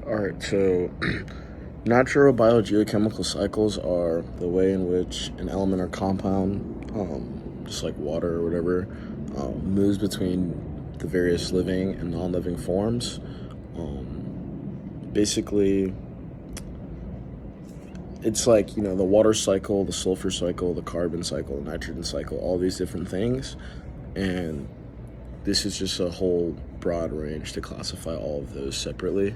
All right, so natural biogeochemical cycles are the way in which an element or compound, just like water or whatever, moves between the various living and non-living forms. Basically, it's like, the water cycle, the sulfur cycle, the carbon cycle, the nitrogen cycle, all these different things. And this is just a whole broad range to classify all of those separately.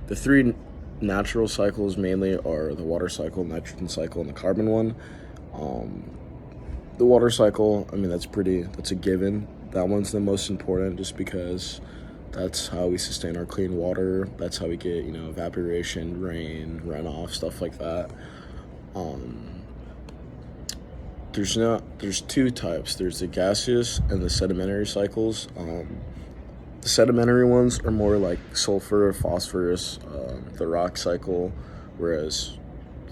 The three natural cycles mainly are the water cycle, nitrogen cycle, and the carbon one. The water cycle, that's a given. That one's the most important just because that's how we sustain our clean water. That's how we get, evaporation, rain, runoff, stuff like that. There's two types. There's the gaseous and the sedimentary cycles. The sedimentary ones are more like sulfur, phosphorus, the rock cycle, whereas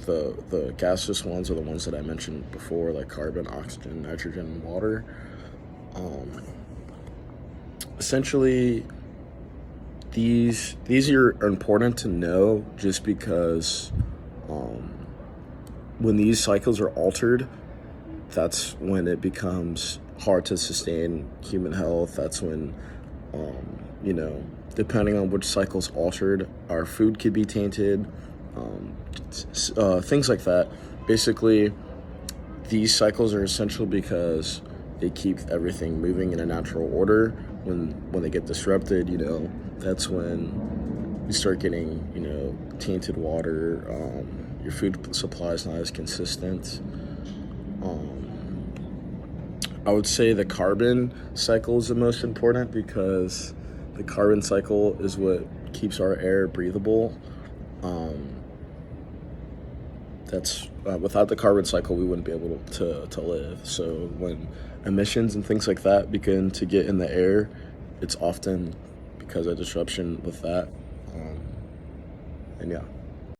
the gaseous ones are the ones that I mentioned before, like carbon, oxygen, nitrogen, and water. Essentially, these are important to know just because when these cycles are altered, that's when it becomes hard to sustain human health. That's when, depending on which cycle's altered, our food could be tainted, things like that. Basically, these cycles are essential because they keep everything moving in a natural order. When they get disrupted, that's when you start getting, tainted water. Your food supply is not as consistent. I would say the carbon cycle is the most important because the carbon cycle is what keeps our air breathable. Without the carbon cycle, we wouldn't be able to live. So when emissions and things like that begin to get in the air, it's often because of disruption with that. And yeah.